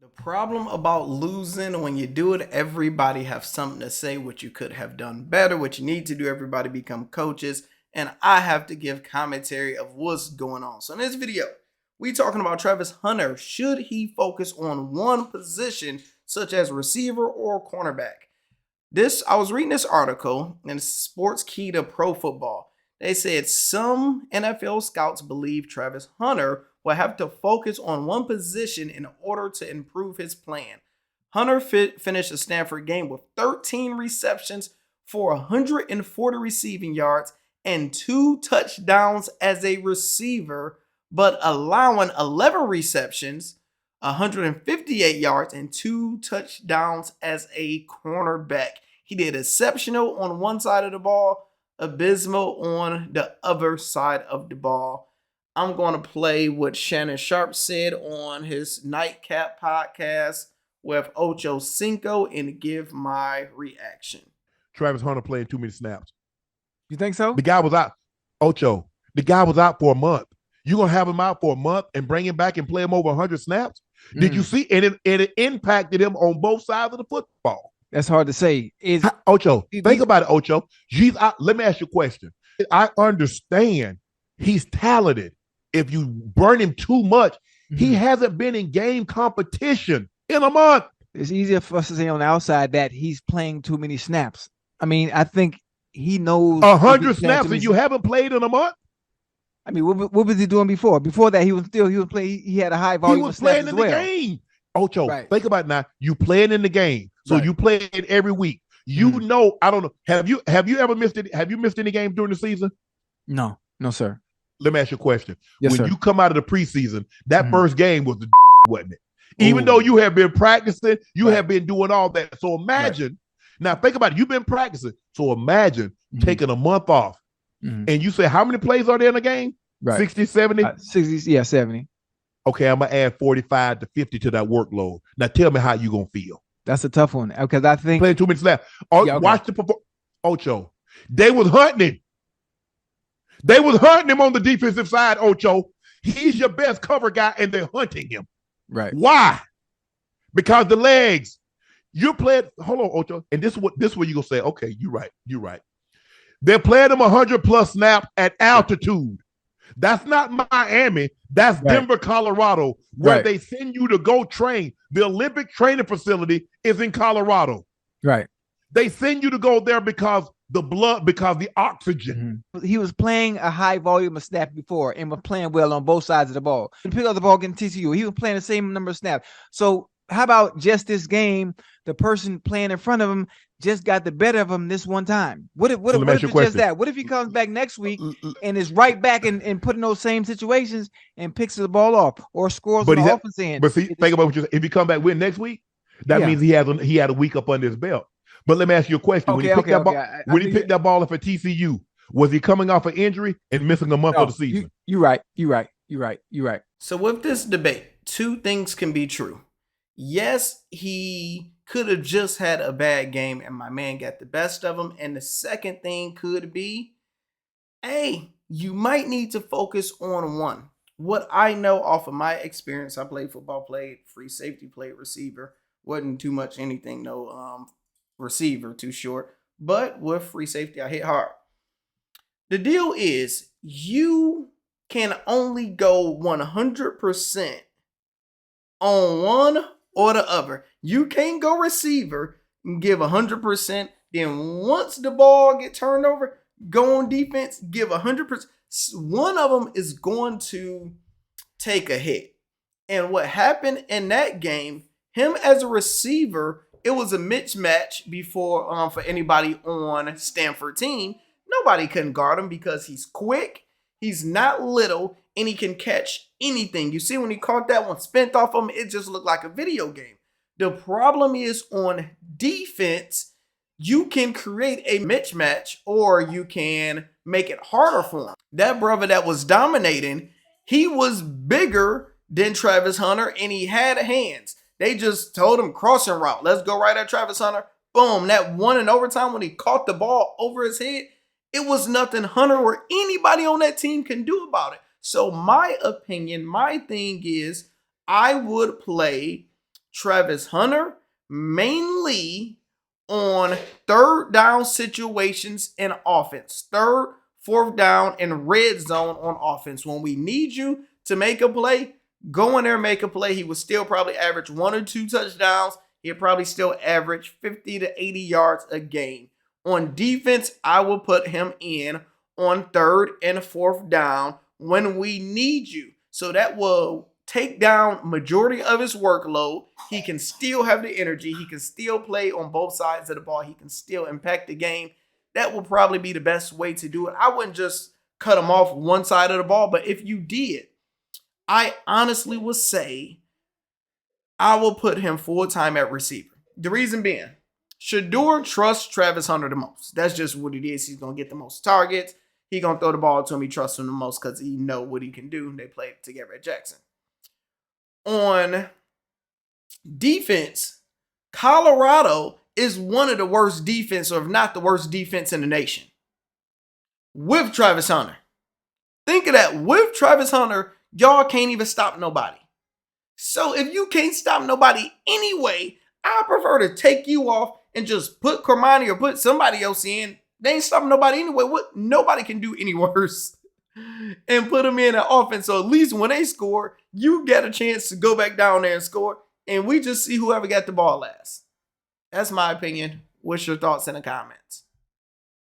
The problem about losing when you do it, everybody have something to say, what you could have done better, what you need to do. Everybody become coaches, and I have to give commentary of what's going on. So in this video, we talking about Travis Hunter. Should he focus on one position, such as receiver or cornerback? I was reading this article in Sports Key to Pro Football. They said some NFL scouts believe Travis Hunter will have to focus on one position in order to improve his plan. Hunter finished a Stanford game with 13 receptions for 140 receiving yards and 2 touchdowns as a receiver, but allowing 11 receptions, 158 yards, and 2 touchdowns as a cornerback. He did exceptional on one side of the ball, abysmal on the other side of the ball. I'm going to play what Shannon Sharpe said on his Nightcap podcast with Ocho Cinco and give my reaction. Travis Hunter playing too many snaps. You think so? The guy was out. Ocho, the guy was out for a month. You're going to have him out for a month and bring him back and play him over 100 snaps? Did you see? And it impacted him on both sides of the football. That's hard to say. Ocho, think about it, Ocho. Let me ask you a question. I understand he's talented. If you burn him too much, he hasn't been in game competition in a month. It's easier for us to say on the outside that he's playing too many snaps. I mean, I think he knows 100 snaps and you haven't played in a month. I mean, what was he doing before? Before that, he was playing. He had a high volume. He was playing in the game. Ocho, think about it now. You playing in the game, so you play it every week. You know, I don't know. Have you ever missed it? Have you missed any games during the season? No, sir. Let me ask you a question. Yes, when sir. you come out of the preseason, that first game was the wasn't it? Even though you have been practicing, you have been doing all that. So imagine, now think about it. You've been practicing. So imagine taking a month off. And you say, how many plays are there in a game? 60, 70? 60, yeah, 70. Okay, I'm going to add 45 to 50 to that workload. Now tell me how you going to feel. That's a tough one because I think playing too many snaps. Watch the Ocho. They was hunting him. They was hunting him on the defensive side, Ocho. He's your best cover guy, and they're hunting him. Right. Why? Because the legs. You're playing. Hold on, Ocho. And this is what you're gonna say. Okay, you're right. They're playing him 100+ snap at altitude. That's not Miami. That's Denver, Colorado, where they send you to go train. The Olympic training facility is in Colorado. Right. They send you to go there because the oxygen. He was playing a high volume of snaps before and was playing well on both sides of the ball. And pick up the ball against TCU. He was playing the same number of snaps. So how about just this game? The person playing in front of him just got the better of him this one time. What if it's just that? What if he comes back next week and is right back and put in those same situations and picks the ball off or scores on the offense end? But see, think about what you say. If he come back with next week, that means he had a week up under his belt. But let me ask you a question. When he picked that ball up at TCU, was he coming off an injury and missing a month of the season? You're right. So with this debate, two things can be true. Yes, he could have just had a bad game and my man got the best of him. And the second thing could be, hey, you might need to focus on one. What I know off of my experience, I played football, played free safety, played receiver. Wasn't too much anything, no receiver, too short. But with free safety, I hit hard. The deal is you can only go 100% on one or the other. You can't go receiver and give 100%. Then once the ball get turned over, go on defense, give 100%. One of them is going to take a hit. And what happened in that game, him as a receiver, it was a mismatch before for anybody on Stanford team. Nobody couldn't guard him because he's quick, he's not little, and he can catch anything. You see when he caught that one spent off him, it just looked like a video game. The problem is on defense, you can create a mismatch or you can make it harder for him. That brother that was dominating, he was bigger than Travis Hunter and he had hands. They just told him crossing route. Let's go right at Travis Hunter. Boom. That one in overtime when he caught the ball over his head, it was nothing Hunter or anybody on that team can do about it. So my opinion, my thing is I would play Travis Hunter mainly on third down situations in offense. Third, fourth down, and red zone on offense. When we need you to make a play, go in there and make a play. He would still probably average 1 or 2 touchdowns. He'll probably still average 50 to 80 yards a game. On defense, I will put him in on third and fourth down when we need you. So that will take down majority of his workload. He can still have the energy. He can still play on both sides of the ball. He can still impact the game. That will probably be the best way to do it. I wouldn't just cut him off one side of the ball, but if you did, I honestly would say I will put him full-time at receiver. The reason being, Shedeur trusts Travis Hunter the most. That's just what it is. He's going to get the most targets. He's going to throw the ball to him. He trusts him the most because he knows what he can do. They played together at Jackson. On defense, Colorado is one of the worst defense, or if not the worst defense in the nation. With Travis Hunter. Think of that. With Travis Hunter, y'all can't even stop nobody. So if you can't stop nobody anyway, I prefer to take you off and just put Cormani or put somebody else in. They ain't stopping nobody anyway. What nobody can do any worse. And put them in an offense. So at least when they score, you get a chance to go back down there and score. And we just see whoever got the ball last. That's my opinion. What's your thoughts in the comments?